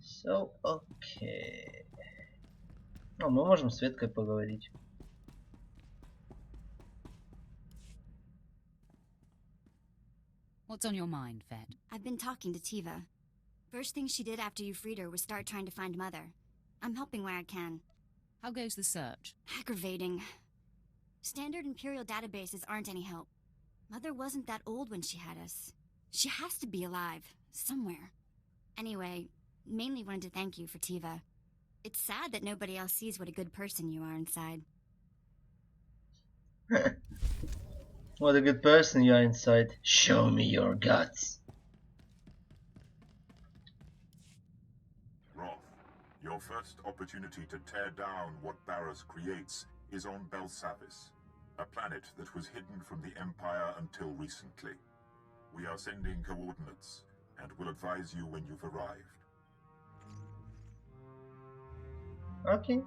So, окей. Ну, мы можем с Светкой поговорить. What's on your mind, Vet? I've been talking to Tiva. First thing she did after you freed her was start trying to find Mother. I'm helping where I can. How goes the search? Aggravating. Standard Imperial databases aren't any help. Mother wasn't that old when she had us. She has to be alive, somewhere. Anyway, mainly wanted to thank you for Tiva. It's sad that nobody else sees what a good person you are inside. What a good person you are inside. Show me your guts. Roth, your first opportunity to tear down what Barras creates is on Belsavis, a planet that was hidden from the Empire until recently. We are sending coordinates, and will advise you when you've arrived. Okay.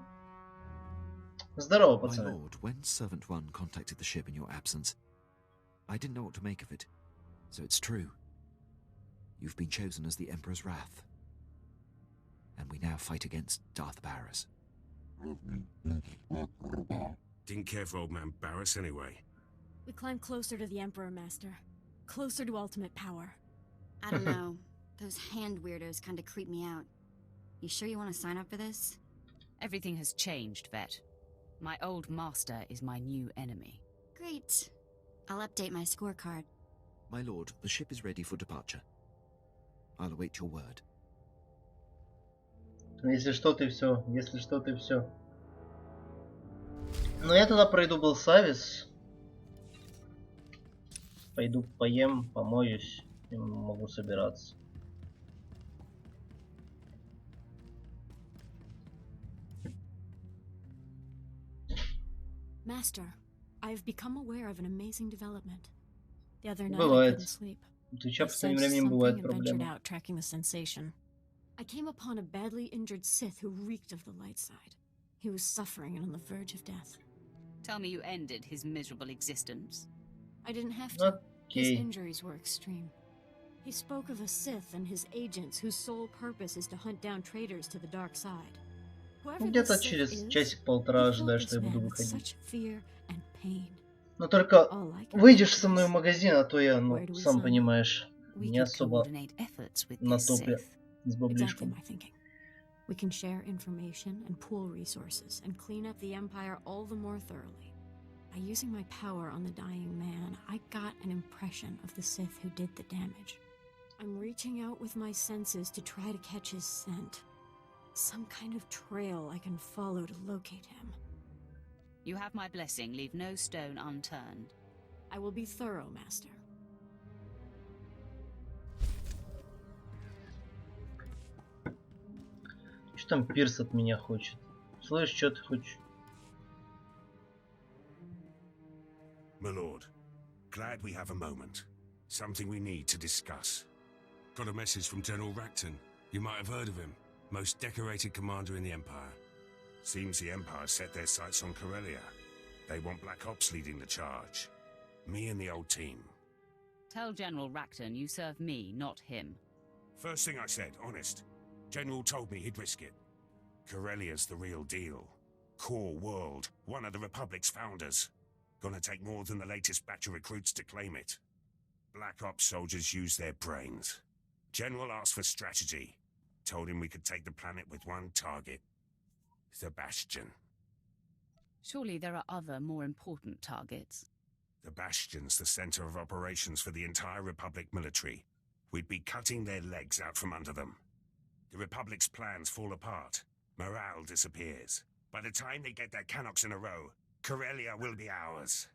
Здорово, My пацаны. lord, when Servant One contacted the ship in your absence, I didn't know what to make of it. So it's true. You've been chosen as the Emperor's Wrath. And we now fight against Darth Barras. Didn't care for old man Barras anyway. We climb closer to the Emperor, Master. Closer to ultimate power. I don't know. Those hand weirdos kind of creep me out. You sure you want to sign up for this? Everything has changed, Vet. My old master is my new enemy. Great. I'll update my scorecard. My lord, the ship is ready for departure. I'll await your word. Если что, ты все. Если что, ты все. Ну, я тогда пройду Белсавис. Пойду поем, помоюсь. И могу собираться. Master, I have become aware of an amazing development. The other night I Бывает. couldn't sleep. У Твича I в последнее sensed время бывают something and ventured проблемы. out tracking the sensation. I came upon a badly injured Sith who reeked of the light side. He was suffering and on the verge of death. Tell me you ended his miserable existence. I didn't have to. His Окей. injuries were extreme. He spoke of a Sith and his agents whose sole purpose is to hunt down traitors to the dark side. Whoever Где-то this Sith через is, часик-полтора he ожидаю, filled что я this буду man with выходить. such fear and pain. Но только All I can выйдешь think со мной в is, магазин, а то я, where do we сам sign up? понимаешь, We не could особо coordinate efforts with на this топе Sith. с Exactly баблишком. my thinking. We can share information and pool resources and clean up the Empire all the more thoroughly. By using my power on the dying man, I got an impression of the Sith who did the damage. I'm reaching out with my senses to try to catch his scent. Some kind of trail I can follow to locate him. You have my blessing. Leave no stone unturned. I will be thorough, Master. Что там Пирс от меня хочет? Слышь, что ты хочешь? My lord, glad we have a moment. Something we need to discuss. Got a message from General Racton. You might have heard of him. Most decorated commander in the Empire. Seems the Empire set their sights on Corellia. They want Black Ops leading the charge. Me and the old team. Tell General Racton you serve me, not him. First thing I said, honest. General told me he'd risk it. Corellia's the real deal. Core world, one of the Republic's founders. Gonna take more than the latest batch of recruits to claim it. Black Ops soldiers use their brains. General asked for strategy. Told him we could take the planet with one target. Sebastian. Surely there are other, more important targets. The Bastion's the center of operations for the entire Republic military. We'd be cutting their legs out from under them. The Republic's plans fall apart. Morale disappears. By the time they get their cannocks in a row, Corellia will be ours.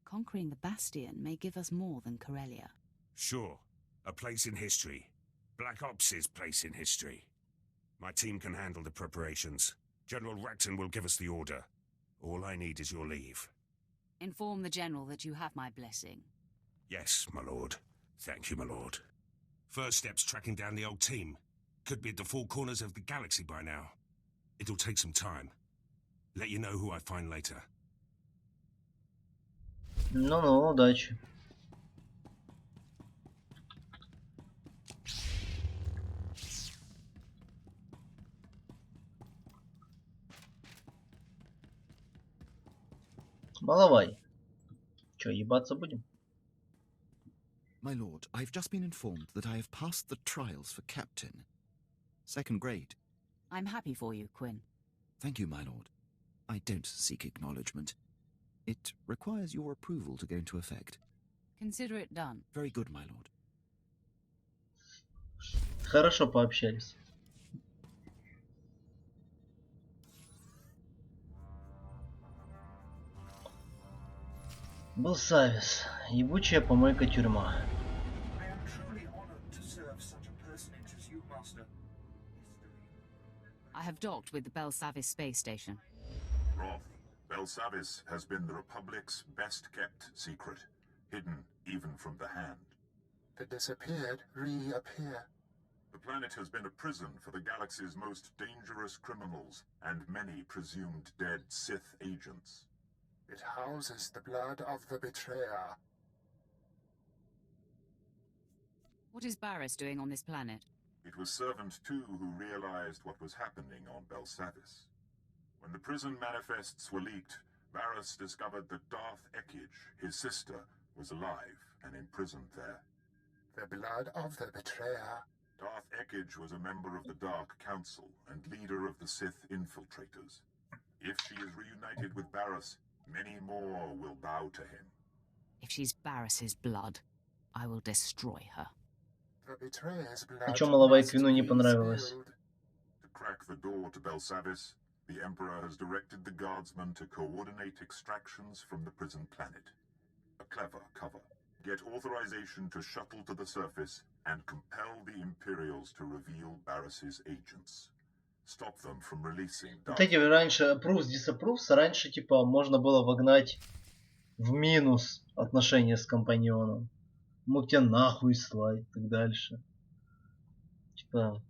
Conquering the Bastion may give us more than Corellia. Sure, a place in history. Black Ops' place in history. My team can handle the preparations. General Racton will give us the order. All I need is your leave. Inform the General that you have my blessing. Yes, my lord. Thank you, my lord. First step's tracking down the old team. Could be at the four corners of the galaxy by now. It'll take some time. Let you know who I find later. Ну-ну, удачи. Маловай. Чё, ебаться будем? My lord, I've just been informed that I have passed the trials for captain. 2nd grade. I'm happy for you, Quinn. Thank you, my lord. I don't seek acknowledgement. It requires your approval to go into effect. Consider it done. Very good, my lord. Хорошо пообщались. Белсавис. Ебучая помойка тюрьма. I am truly honored to serve such a personage as you, Master. I have docked with the Belsavis space station. Roth, Belsavis has been the Republic's best-kept secret, hidden even from the hand. The disappeared reappear. The planet has been a prison for the galaxy's most dangerous criminals and many presumed dead Sith agents. It houses the blood of the betrayer. What is Barris doing on this planet? It was Servant 2 who realized what was happening on Belsavis. When the prison manifests were leaked, Barris discovered that Darth Ekage, his sister, was alive and imprisoned there. The blood of the betrayer. Darth Ekage was a member of the Dark Council and leader of the Sith infiltrators. If she is reunited with Barris, many more will bow to him. If she's Barris's blood, I will destroy her. The betrayer's blood Чё маловай must Квину не be понравилось? spilled. To crack the door to Belsavis, the Emperor has directed the guardsmen to coordinate extractions from the prison planet. A clever cover. Get authorization to shuttle to the surface and compel the Imperials to reveal Barris's agents. Stop them from releasing Вот Darth эти раньше approves, disapproves, раньше типа можно было вогнать в минус отношения с компаньоном. Мог тебя нахуй слать и так дальше. Типа.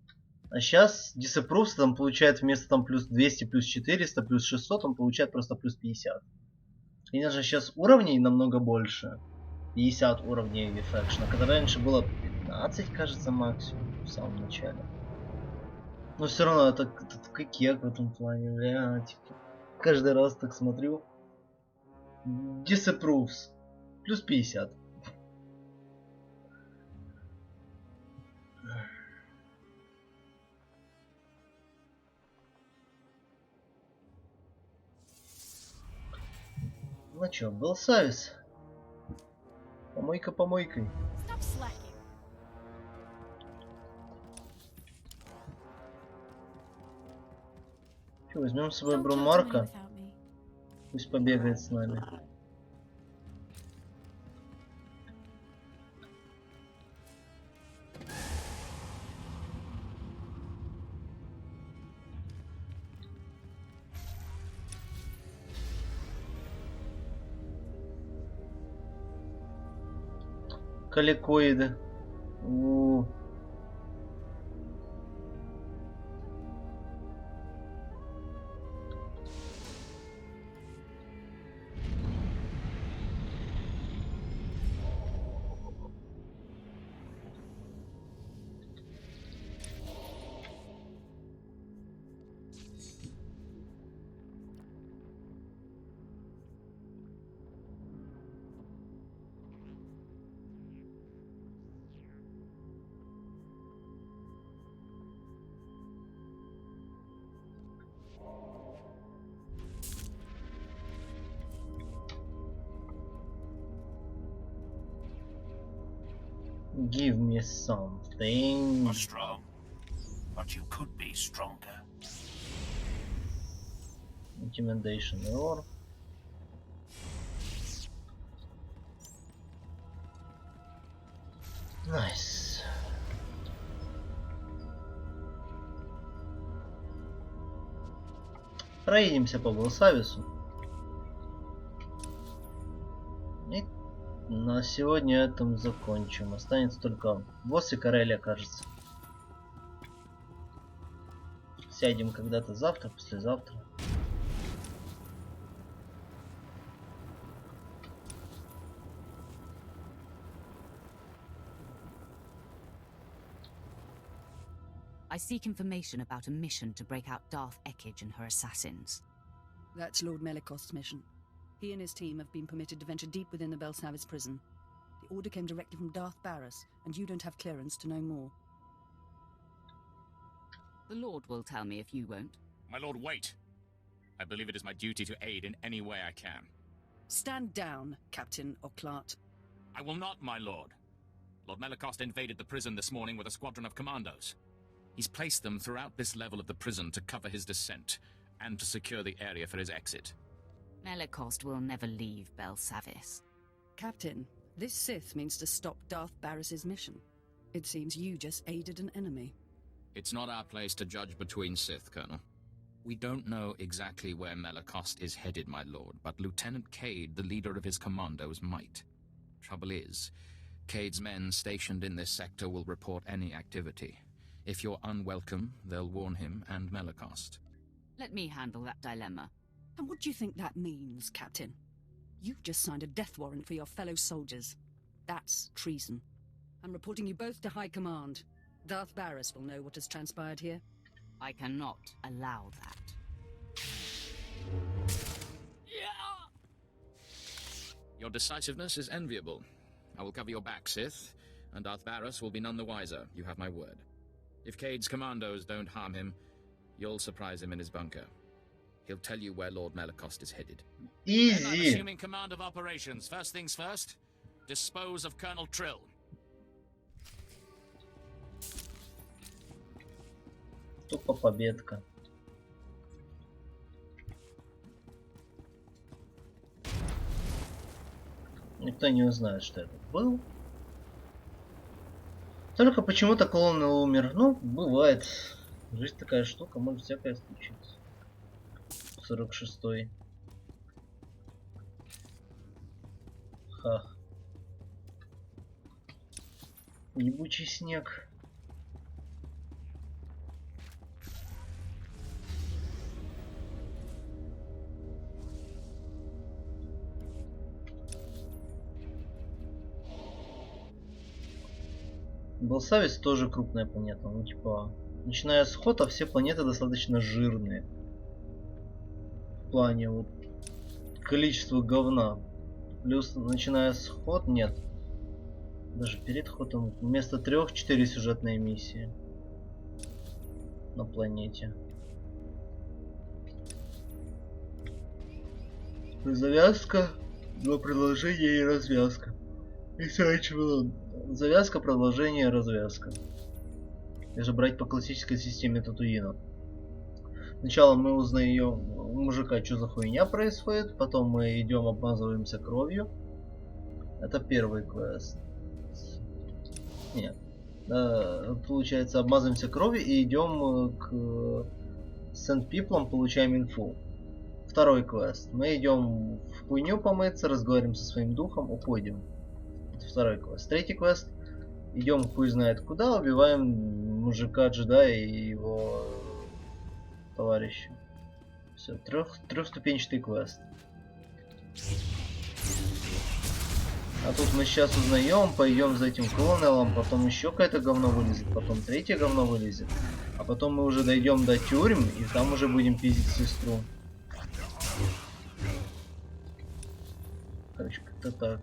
А сейчас disapproves там получает вместо там плюс 200, плюс 400, плюс 600, он получает просто плюс 50. Конечно, сейчас уровней намного больше. 50 уровней Вифэкшна, когда раньше было 15, кажется, максимум в самом начале. Но все равно это кек в этом плане, блядь. Каждый раз так смотрю. Disapproves. Плюс 50. Ну чё, Белсавис. Помойка помойкой. Stop slacking. Чё, возьмем с собой Don't kill Брумарка? tonight without me. Пусть побегает с нами. Каликоиды. Give me something. You're strong, but you could be stronger. Intimidation error. Nice. Проедемся по Белсавису. И на сегодня этом закончим. Останется только босс и Карелия, кажется. Сядем когда-то завтра, послезавтра. I seek information about a mission to break out Darth Ekage and her assassins. That's Lord Melikost's mission. He and his team have been permitted to venture deep within the Belsavis prison. The order came directly from Darth Barris, and you don't have clearance to know more. The Lord will tell me if you won't. My lord, wait! I believe it is my duty to aid in any way I can. Stand down, Captain Oclart. I will not, my lord. Lord Melikost invaded the prison this morning with a squadron of commandos. He's placed them throughout this level of the prison to cover his descent, and to secure the area for his exit. Melikost will never leave Belsavis. Captain, this Sith means to stop Darth Barris's mission. It seems you just aided an enemy. It's not our place to judge between Sith, Colonel. We don't know exactly where Melikost is headed, my lord, but Lieutenant Cade, the leader of his commandos, might. Trouble is, Cade's men stationed in this sector will report any activity. If you're unwelcome, they'll warn him and Melikost. Let me handle that dilemma. And what do you think that means, Captain? You've just signed a death warrant for your fellow soldiers. That's treason. I'm reporting you both to High Command. Darth Barris will know what has transpired here. I cannot allow that. Your decisiveness is enviable. I will cover your back, Sith, and Darth Barris will be none the wiser. You have my word. If Cade's commandos don't harm him, you'll surprise him in his bunker. He'll tell you where Lord Melikost is headed. Easy. And I'm assuming command of operations. First things first, dispose of Colonel Trill. Тупо победка. Никто не узнает, что это был. Только почему-то клон умер. Ну, бывает. Жизнь такая штука, может всякое случиться. 46-й. Ха. Ебучий снег. Белсавис тоже крупная планета, ну типа, начиная с Хота, все планеты достаточно жирные. В плане вот количества говна. Плюс, начиная с Хот, нет. Даже перед Хотом вместо 3-4 сюжетные миссии на планете. Завязка, 2 предложения и развязка. И все, чего. Завязка, продолжение, развязка. Если брать по классической системе Татуина. Сначала мы узнаем у мужика, что за хуйня происходит. Потом мы идем, обмазываемся кровью. Это первый квест. Нет. Получается, обмазываемся кровью и идем к Сент-Пиплам, получаем инфу. Второй квест. Мы идем в хуйню помыться, разговариваем со своим духом, уходим. Второй квест. Третий квест. Идем хуй знает куда, убиваем мужика джедая и его товарища. Все, трехступенчатый квест. А тут мы сейчас узнаем, пойдем за этим колонелом, потом еще какое-то говно вылезет, потом третье говно вылезет, а потом мы уже дойдем до тюрьм и там уже будем пиздить сестру. Короче, как-то так.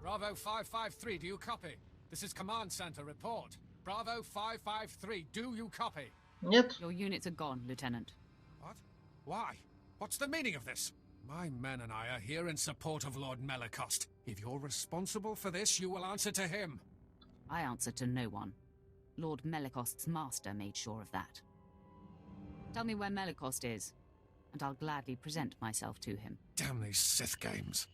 Bravo 553, do you copy? This is Command Center, report. Bravo 553, do you copy? Нет. Your units are gone, Lieutenant. What? Why? What's the meaning of this? My men and I are here in support of Lord Melicost. If you're responsible for this, you will answer to him. I answer to no one. Lord Melicost's master made sure of that. Tell me where Melicost is, and I'll gladly present myself to him. Damn these Sith games.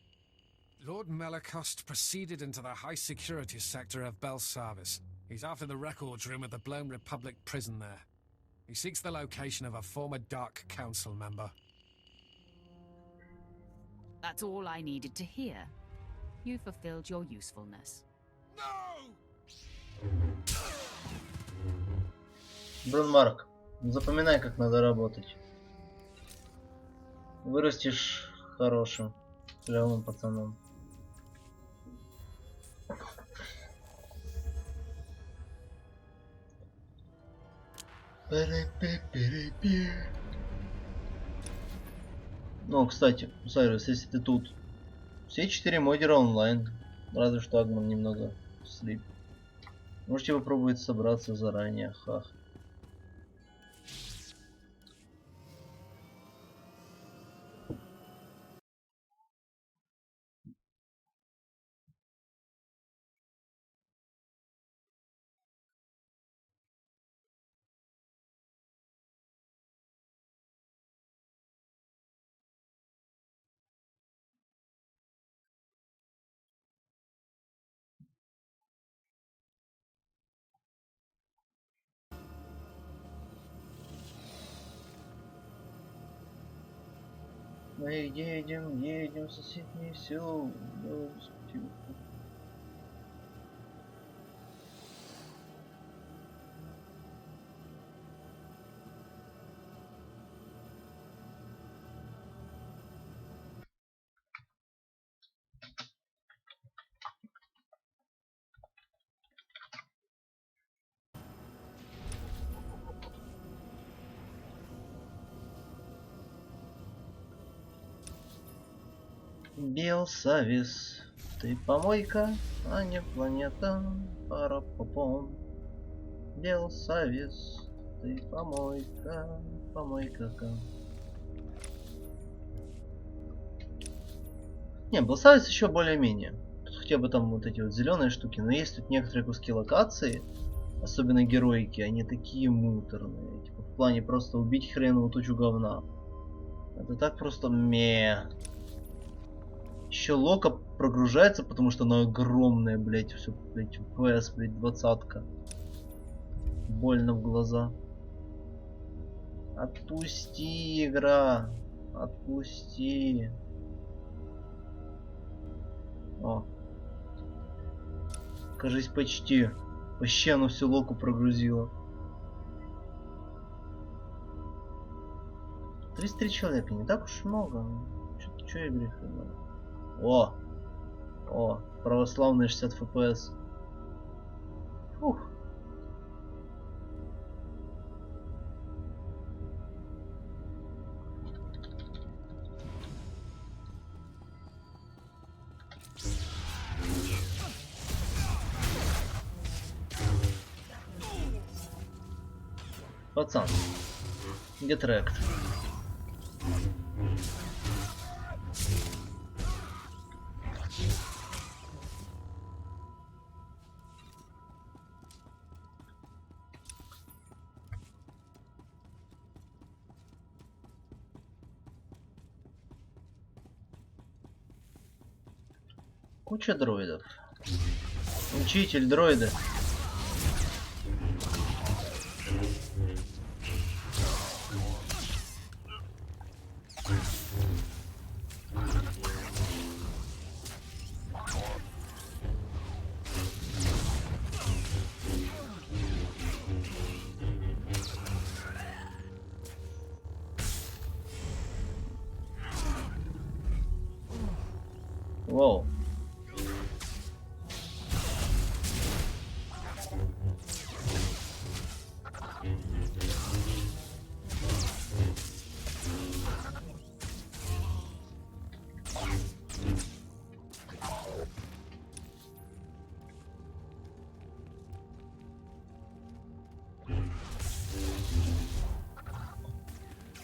Lord Melicost proceeded into the high-security sector of Belsavis. He's after the records room at the Blown Republic prison there. He seeks the location of a former Dark Council member. That's all I needed to hear. You fulfilled your usefulness. Брунмарк, запоминай, как надо работать. Вырастешь хорошим, клевым пацаном. Ну, кстати, Сайрус, если ты тут, все 4 модера онлайн, разве что Агман немного слип. Можете попробовать собраться заранее, хах. Мы едем в соседнее село. Белсавис, ты помойка, а не планета. Пара-попом. Белсавис, ты помойка, помойка-ка. Не, Белсавис еще более-менее. Хотя бы там вот эти вот зеленые штуки, но есть тут некоторые куски локации, особенно героики, они такие муторные. Типа, в плане просто убить хреновую тучу говна. Это так просто Еще лока прогружается, потому что она огромная, блять, все, блять, FPS, блять, 20-ка. Больно в глаза. Отпусти, игра. Отпусти. О. Кажись, почти. Вообще оно всю локу прогрузило. 33 человека, не так уж много. Что я грех? О, православные 60 FPS. Фух. Пацан, get wrecked. Куча дроидов. Учитель дроида. Вау.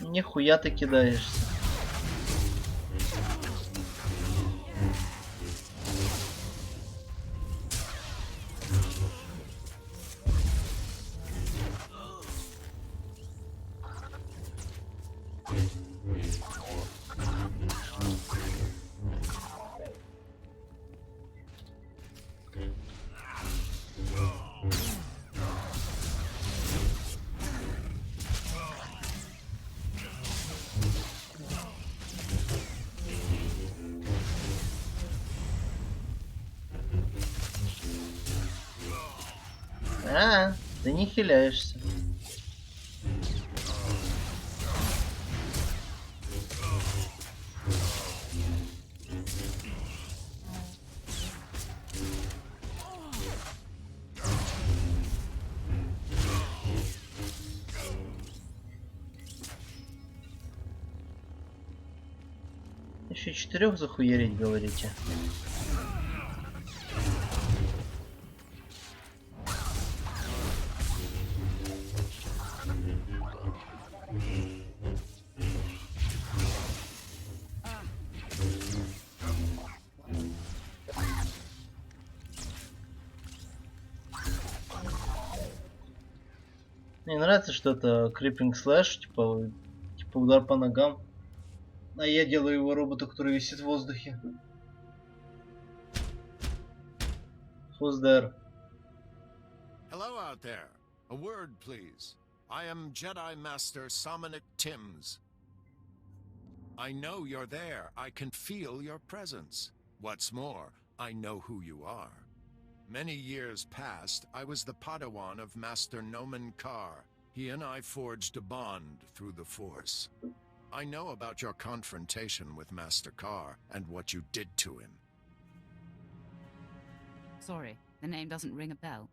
Нихуя ты кидаешься. А, ты не хиляешься. Еще 4 захуярить, говорите? Мне нравится, что это creeping slash, типа удар по ногам. А я делаю его робота, который висит в воздухе. Who's there? Hello out there. A word, please. I am Jedi Master Somonic Timms. I know you're there. I can feel your presence. What's more, I know who you are. Many years past, I was the Padawan of Master Nomen Karr. He and I forged a bond through the Force. I know about your confrontation with Master Karr and what you did to him. Sorry, the name doesn't ring a bell.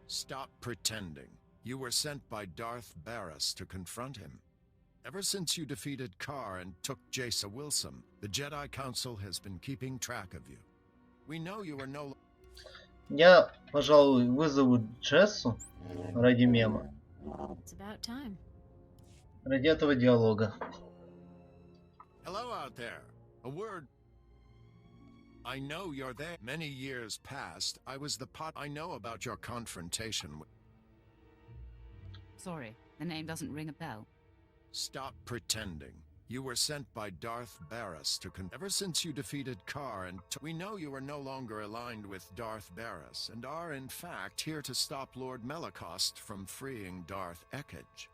Stop pretending. You were sent by Darth Barris to confront him. Ever since you defeated Karr and took Jace Wilson, the Jedi Council has been keeping track of you. We know you are no... Я, пожалуй, вызову Джессу ради мема. It's about time. Ради этого диалога. Hello out there. A word. I know you're there. Many years past, I was the I know about your confrontation with... Sorry, the name doesn't ring a bell. Stop pretending. You were sent by Darth Barris to Ever since you defeated Karr and we know you are no longer aligned with Darth Barris and are in fact here to stop Lord Melicost from freeing Darth Ekage.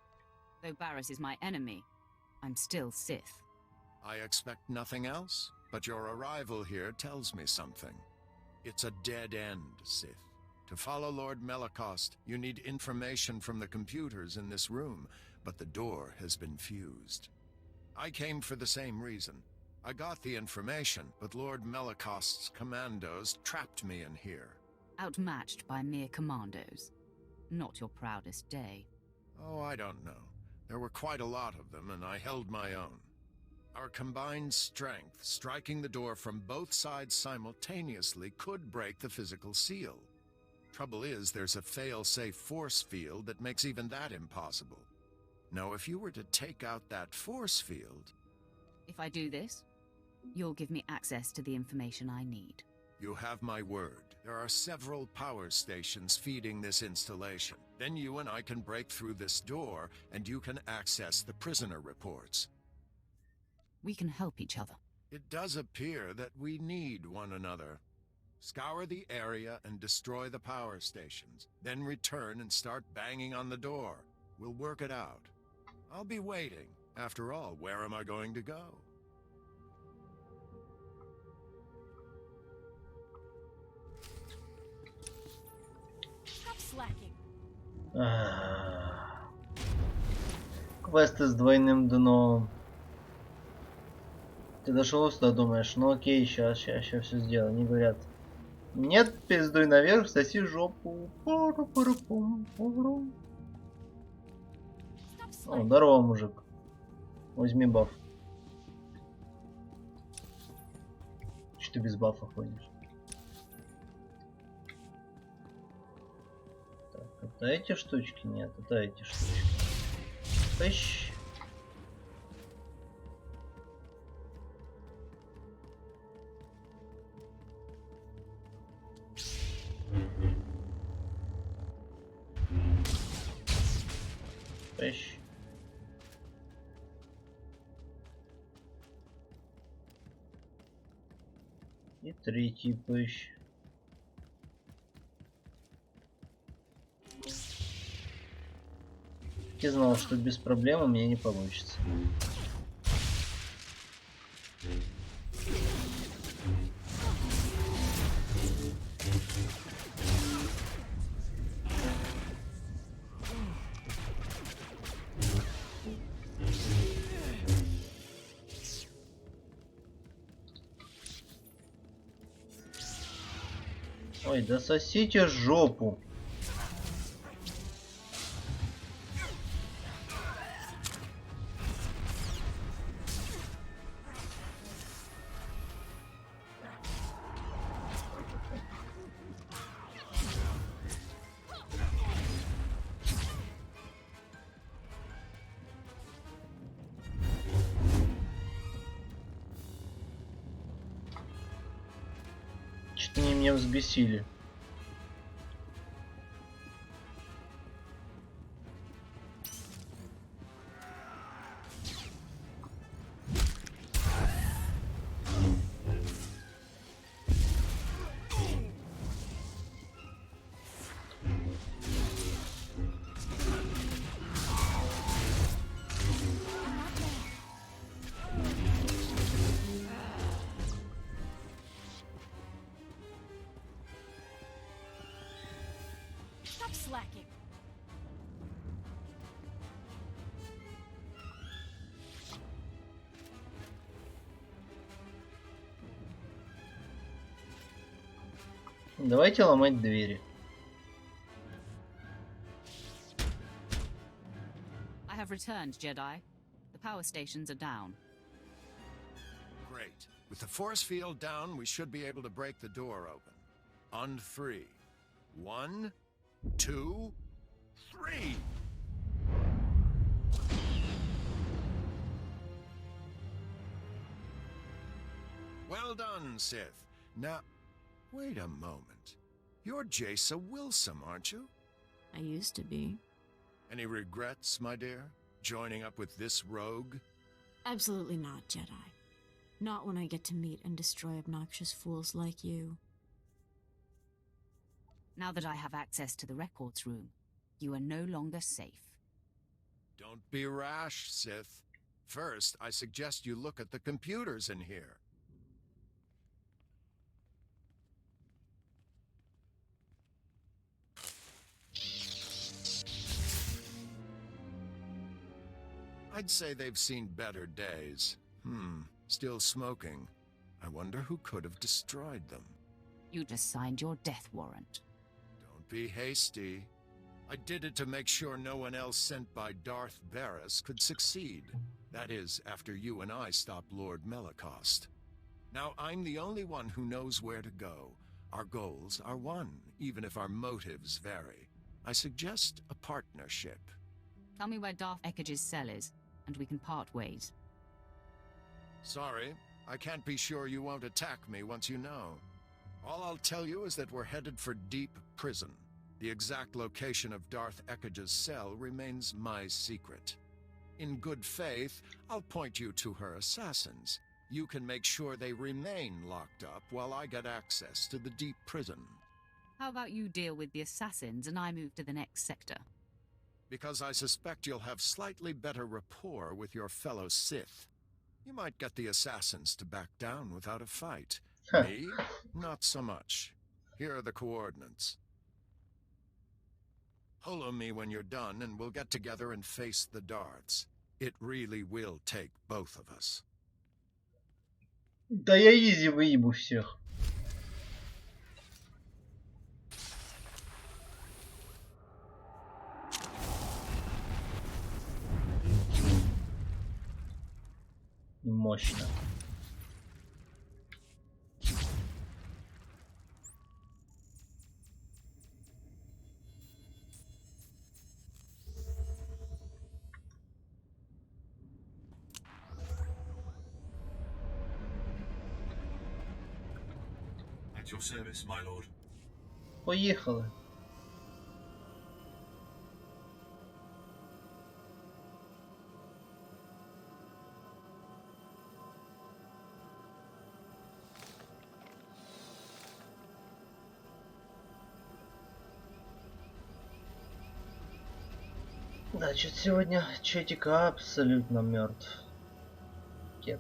Though Barris is my enemy, I'm still Sith. I expect nothing else, but your arrival here tells me something. It's a dead end, Sith. To follow Lord Melicost, you need information from the computers in this room, but the door has been fused. I came for the same reason. I got the information, but Lord Melicost's commandos trapped me in here. Outmatched by mere commandos. Not your proudest day. Oh, I don't know. There were quite a lot of them, and I held my own. Our combined strength, striking the door from both sides simultaneously, could break the physical seal. Trouble is, there's a fail-safe force field that makes even that impossible. Now, if you were to take out that force field... If I do this, you'll give me access to the information I need. You have my word. There are several power stations feeding this installation. Then you and I can break through this door, and you can access the prisoner reports. We can help each other. It does appear that we need one another. Scour the area and destroy the power stations. Then return and start banging on the door. We'll work it out. I'll be waiting. After all, where am I going to go? Stop slacking. Квесты с двойным дном. Ты дошел сюда, думаешь? Ну окей, сейчас все сделаю. Они говорят: нет, пиздуй наверх, соси жопу. О, здорово, мужик. Возьми баф. Че ты без бафа ходишь? Так, это эти штучки? Нет, это эти штучки. Тыщ. Тыщ. И третий пыщ. Я знал, что без проблем у меня не получится. Ой, да сосите жопу. Что-то они меня взбесили. Stop slacking. Давайте ломать двери. I have returned, Jedi. The power stations are down. Great. With the force field down, we should be able to break the door open. On 3. 1, 2, 3! Well done, Sith. Now, wait a moment. You're Jace Wilson, aren't you? I used to be. Any regrets, my dear? Joining up with this rogue? Absolutely not, Jedi. Not when I get to meet and destroy obnoxious fools like you. Now that I have access to the records room, you are no longer safe. Don't be rash, Sith. First, I suggest you look at the computers in here. I'd say they've seen better days. Still smoking. I wonder who could have destroyed them. You just signed your death warrant. Don't be hasty. I did it to make sure no one else sent by Darth Barris could succeed. That is, after you and I stopped Lord Melicost. Now I'm the only one who knows where to go. Our goals are one, even if our motives vary. I suggest a partnership. Tell me where Darth Eckage's cell is, and we can part ways. Sorry, I can't be sure you won't attack me once you know. All I'll tell you is that we're headed for Deep Prison. The exact location of Darth Eckage's cell remains my secret. In good faith, I'll point you to her assassins. You can make sure they remain locked up while I get access to the Deep Prison. How about you deal with the assassins and I move to the next sector? Because I suspect you'll have slightly better rapport with your fellow Sith. You might get the assassins to back down without a fight. Me? Not so much. Here are the coordinates. Holo me when you're done and we'll get together and face the darts. It really will take both of us. Да я изи выебу всех. Мощно. At your service, my lord. Поехали. Да, что-то сегодня чатик абсолютно мертв. Кек.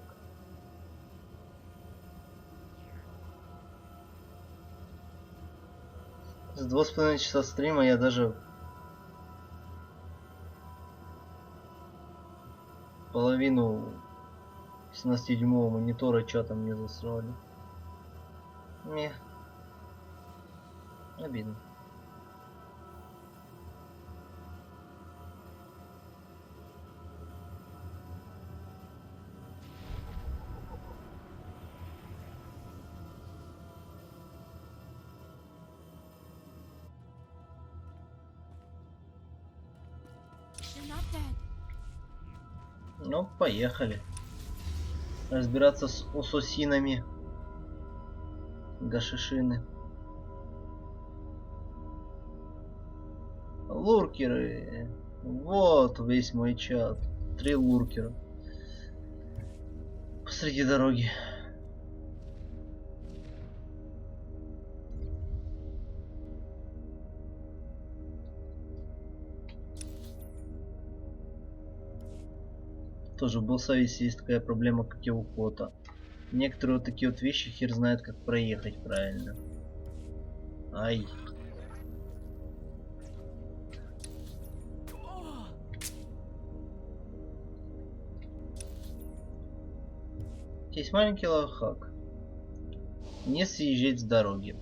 За 2,5 часа стрима я даже половину 17-дюймового монитора чатом не засрали. Не. Обидно. Ну, поехали. Разбираться с усосинами. Гашишины. Луркеры. Вот весь мой чат. 3 луркера. Посреди дороги. Тоже в Belsavis есть такая проблема, как и у кота. Некоторые вот такие вот вещи хер знает, как проехать правильно. Ай. Есть маленький лайфхак. Не съезжать с дороги.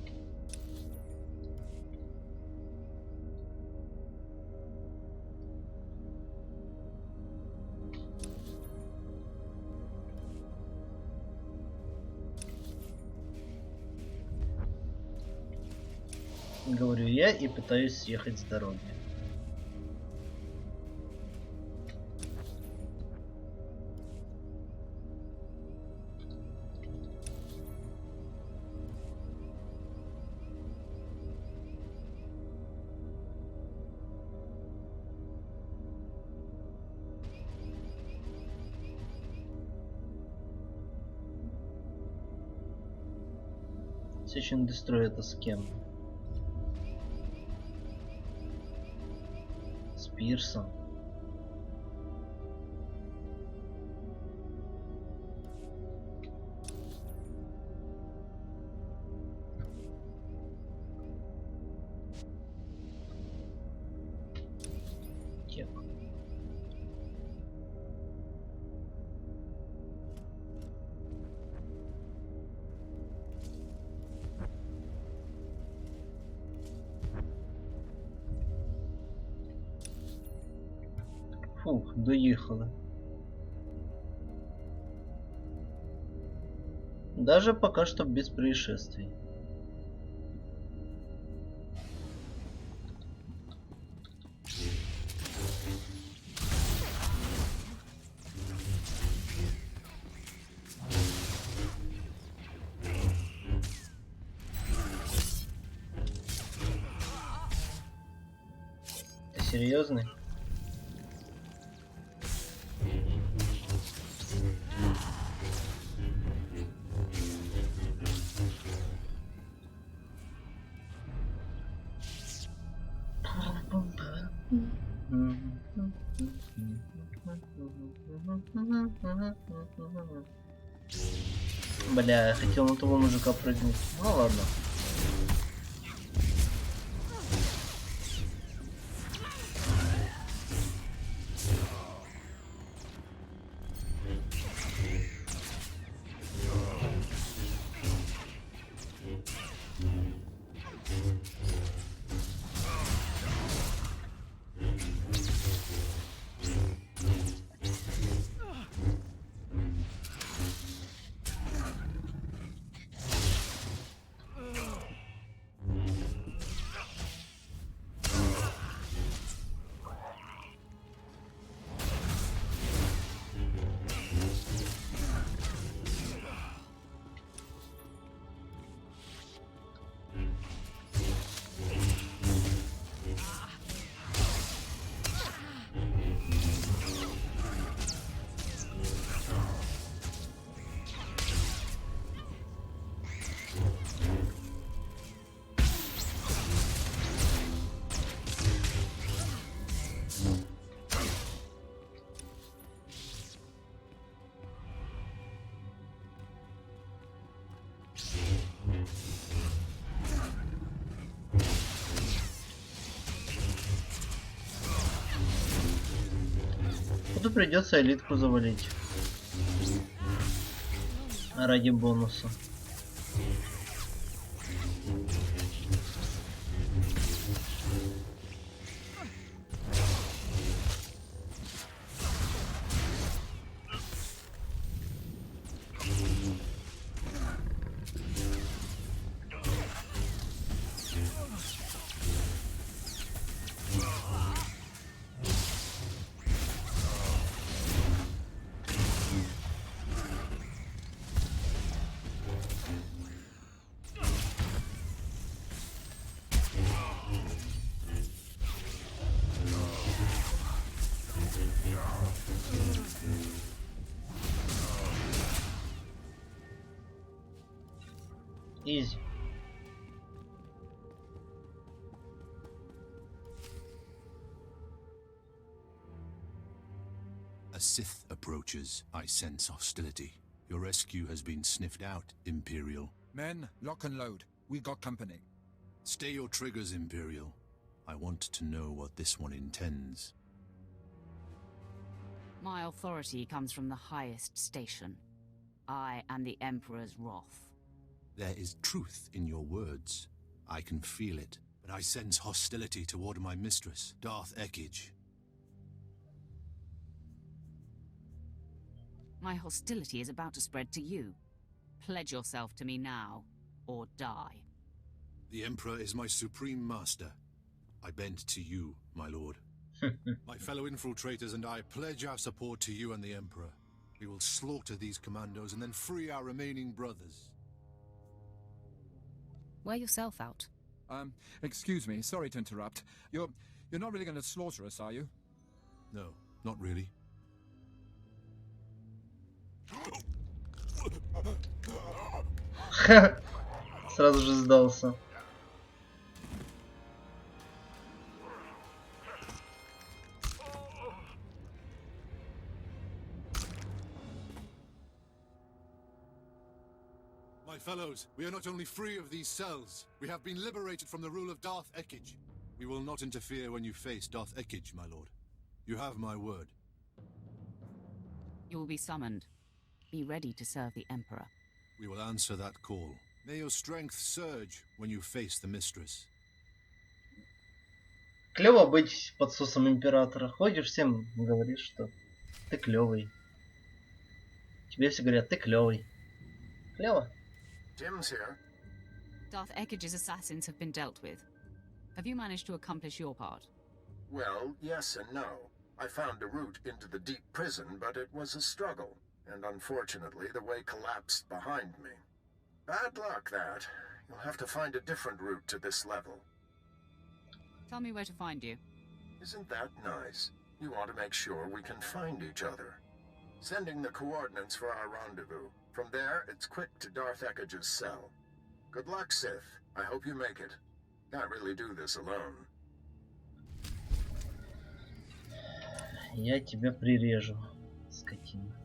Говорю я и пытаюсь съехать с дороги. Search and Destroy — это с кем? С Пирсом. Тема. Фух, доехала. Даже пока что без происшествий. Ты серьезный? Бля, я хотел на того мужика прыгнуть. Ну ладно. Тут придется элитку завалить. Ради бонуса. Изи. A Sith approaches. I sense hostility. Your rescue has been sniffed out, Imperial. Men, lock and load. We got company. Stay your triggers, Imperial. I want to know what this one intends. My authority comes from the highest station. I am the Emperor's wrath. There is truth in your words. I can feel it, but I sense hostility toward my mistress, Darth Ekage. My hostility is about to spread to you. Pledge yourself to me now, or die. The Emperor is my supreme master. I bend to you, my lord. My fellow infiltrators and I pledge our support to you and the Emperor. We will slaughter these commandos and then free our remaining brothers. Wear yourself out. Excuse me, sorry to interrupt. You're not really going to slaughter us, are you? No, not really. Сразу же сдался. My fellows, we are not only free of these cells, we have been liberated from the rule of Darth Ekage. We will not interfere when you face Darth Ekage, my lord. You have my word. You will be summoned. Be ready to serve the Emperor. We will answer that call. May your strength surge when you face the mistress. Клево быть подсосом императора. Ходишь, всем говоришь, что ты клевый. Тебе все говорят, ты клевый. Клево. Tim's here. Darth Ekage's assassins have been dealt with. Have you managed to accomplish your part? Well, yes and no. I found a route into the deep prison, but it was a struggle. And unfortunately, the way collapsed behind me. Bad luck, that. You'll have to find a different route to this level. Tell me where to find you. Isn't that nice? You want to make sure we can find each other. Sending the coordinates for our rendezvous. From there, it's quick to Darth Ekage's cell. Good luck, Sith. I hope you make it. Can't really do this alone. Я тебя прирежу, скотина.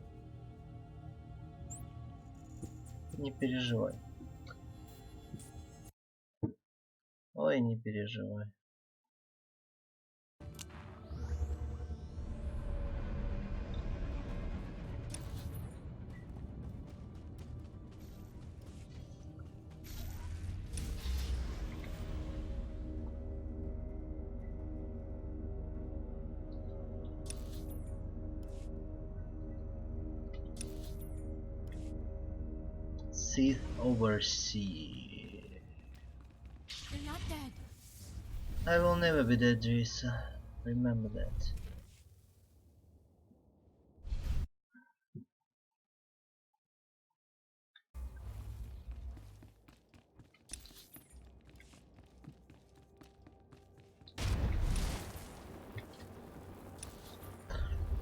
Не переживай. Ой, не переживай. Sith oversee. You're not dead. I will never be dead, Jason. Remember that.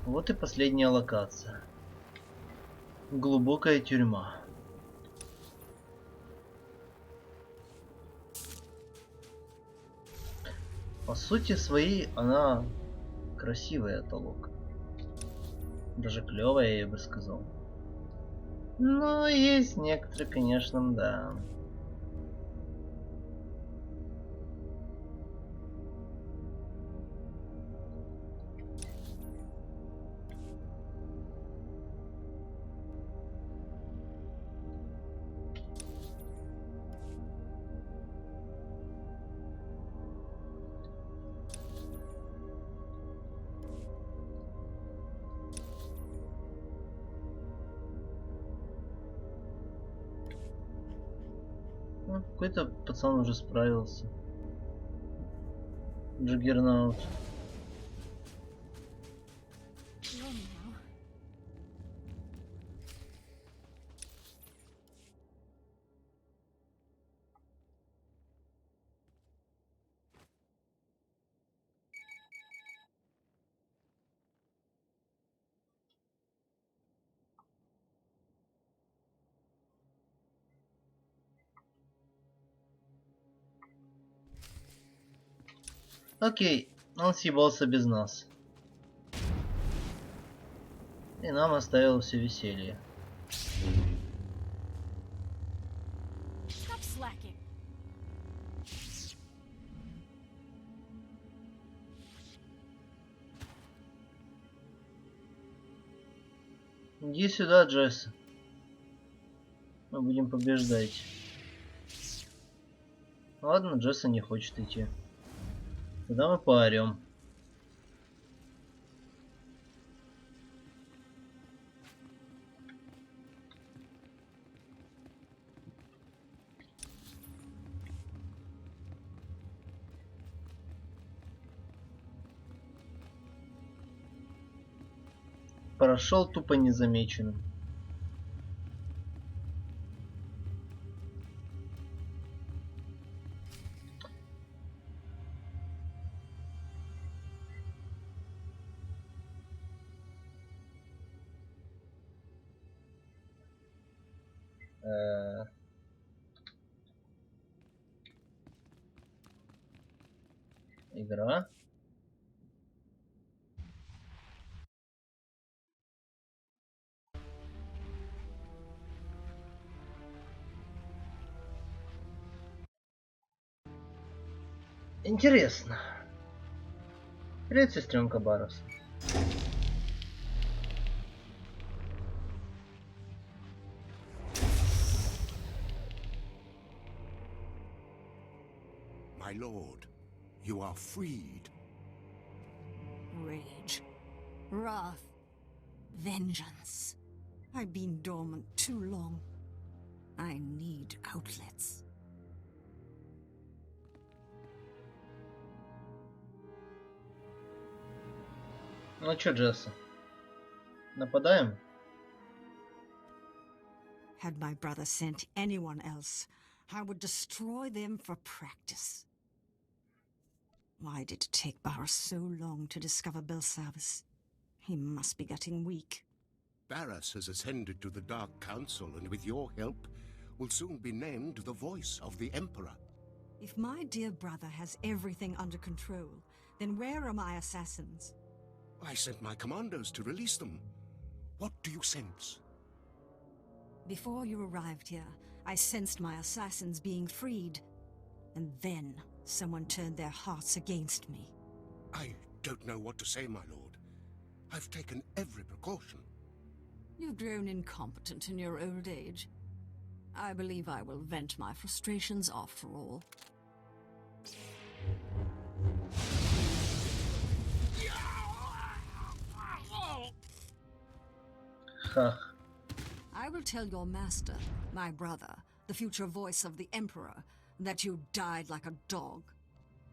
Вот и последняя локация. Глубокая тюрьма. По сути своей она красивая, толок. Даже клевая, я бы сказал. Но есть некоторые, конечно, да. Ну, какой-то пацан уже справился. Джаггернаут. Окей, он съебался без нас. И нам оставил все веселье. Stop slacking. Иди сюда, Джесс. Мы будем побеждать. Ладно, Джесса не хочет идти. Тогда мы поорем. Прошел тупо незамеченным. Игра. Интересно. Привет, сестренка Барос. My lord, you are freed. Rage, wrath, vengeance. I've been dormant too long. I need outlets. Ну чё, Джесса? Нападаем? Had my brother sent anyone else, I would destroy them for practice. Why did it take Barras so long to discover Belsavis? He must be getting weak. Barras has ascended to the Dark Council, and with your help, will soon be named the voice of the Emperor. If my dear brother has everything under control, then where are my assassins? I sent my commandos to release them. What do you sense? Before you arrived here, I sensed my assassins being freed. And then someone turned their hearts against me. I don't know what to say, my lord. I've taken every precaution. You've grown incompetent in your old age. I believe I will vent my frustrations after all. I will tell your master, my brother, the future voice of the Emperor, that you died like a dog.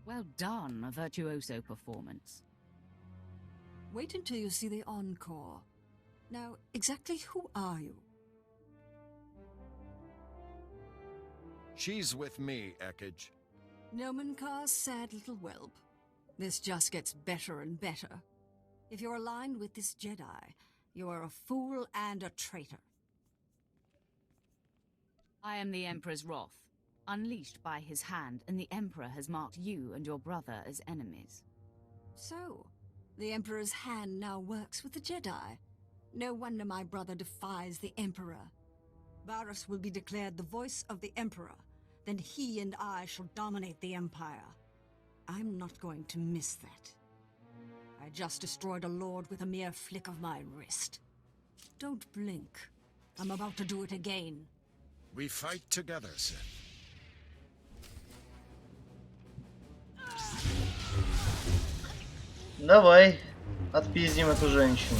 Well done, a virtuoso performance. Wait until you see the encore. Now, exactly who are you? She's with me, Ekage. Nomenkar's sad little whelp. This just gets better and better. If you're aligned with this Jedi, you are a fool and a traitor. I am the Emperor's wrath, unleashed by his hand, and the Emperor has marked you and your brother as enemies. So, the Emperor's hand now works with the Jedi. No wonder my brother defies the Emperor. Barras will be declared the voice of the Emperor. Then he and I shall dominate the Empire. I'm not going to miss that. I just destroyed a lord with a mere flick of my wrist. Don't blink. I'm about to do it again. We fight together, Sith. Давай, отпиздим эту женщину.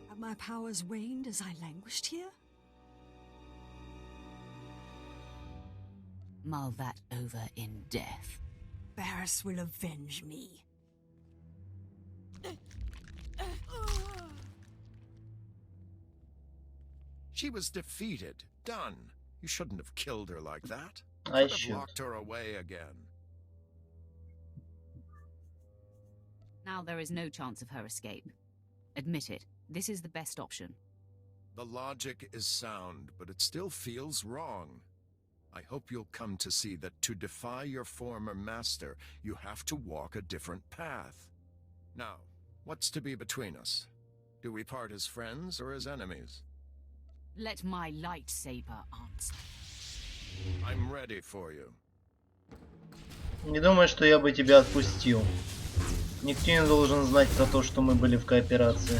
Have my powers waned as I languished here? Mull that over in death. Barras will avenge me. She was defeated. Done. You shouldn't have killed her like that. You I could have should. locked her away again. Now there is no chance of her escape. Admit it, this is the best option. The logic is sound, but it still feels wrong. I hope you'll come to see that to defy your former master, you have to walk a different path. Now, what's to be between us? Do we part as friends or as enemies? Let my lightsaber answer. I'm ready for you. Не думаю, что я бы тебя отпустил. Никто не должен знать про то, что мы были в кооперации.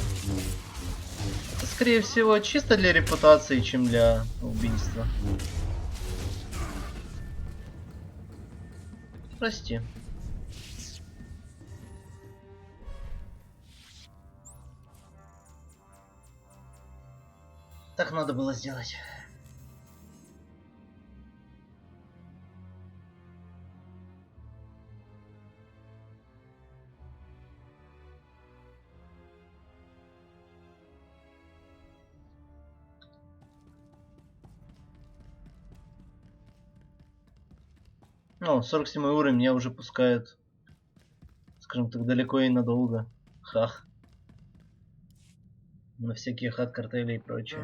Скорее всего, чисто для репутации, чем для убийства. Прости. Так надо было сделать. О, 47 уровень меня уже пускают, скажем так, далеко и надолго. Хах. На всякие хат-картели и прочее.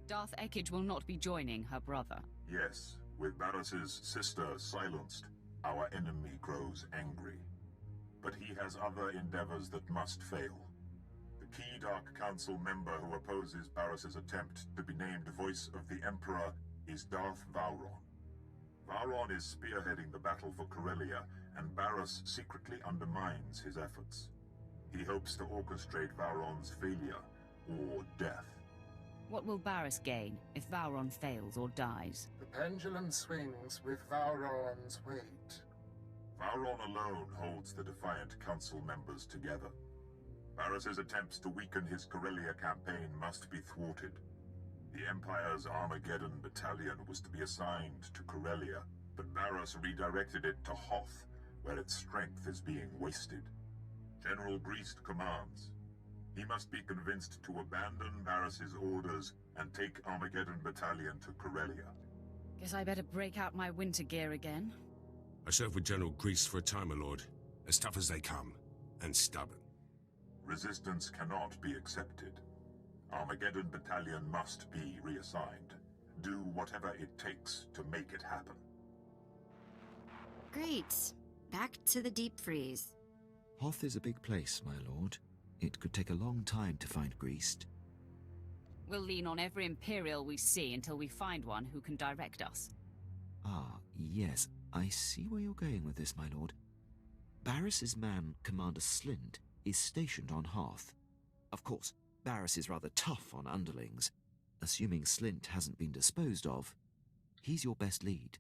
Darth Ekage will not be joining her brother. Yes, with Barris's sister silenced, our enemy grows angry. But he has other endeavors that must fail. The key Dark Council member who opposes Barris's attempt to be named Voice of the Emperor is Darth Vowron. Vowron is spearheading the battle for Corellia, and Barris secretly undermines his efforts. He hopes to orchestrate Vowron's failure, or death. What will Barris gain if Vowron fails or dies? The pendulum swings with Vowron's weight. Vowron alone holds the defiant council members together. Barris's attempts to weaken his Corellia campaign must be thwarted. The Empire's Armageddon battalion was to be assigned to Corellia, but Barris redirected it to Hoth, where its strength is being wasted. General Greast commands. He must be convinced to abandon Barris's orders and take Armageddon battalion to Corellia. Guess I better break out my winter gear again. I served with General Grease for a time, my lord. As tough as they come, and stubborn. Resistance cannot be accepted. Armageddon battalion must be reassigned. Do whatever it takes to make it happen. Great. Back to the deep freeze. Hoth is a big place, my lord. It could take a long time to find Greased. We'll lean on every Imperial we see until we find one who can direct us. Ah, yes. I see where you're going with this, my lord. Barris's man, Commander Slint, is stationed on Hoth. Of course, Barris is rather tough on underlings. Assuming Slint hasn't been disposed of, he's your best lead.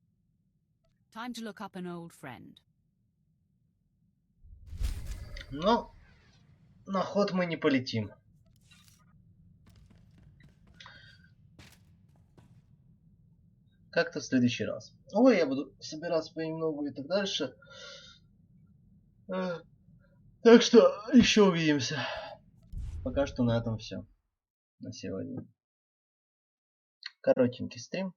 Time to look up an old friend. Но на ход мы не полетим. Как-то в следующий раз. Ой, я буду собираться понемногу и так дальше. Так что еще увидимся. Пока что на этом все. На сегодня. Коротенький стрим.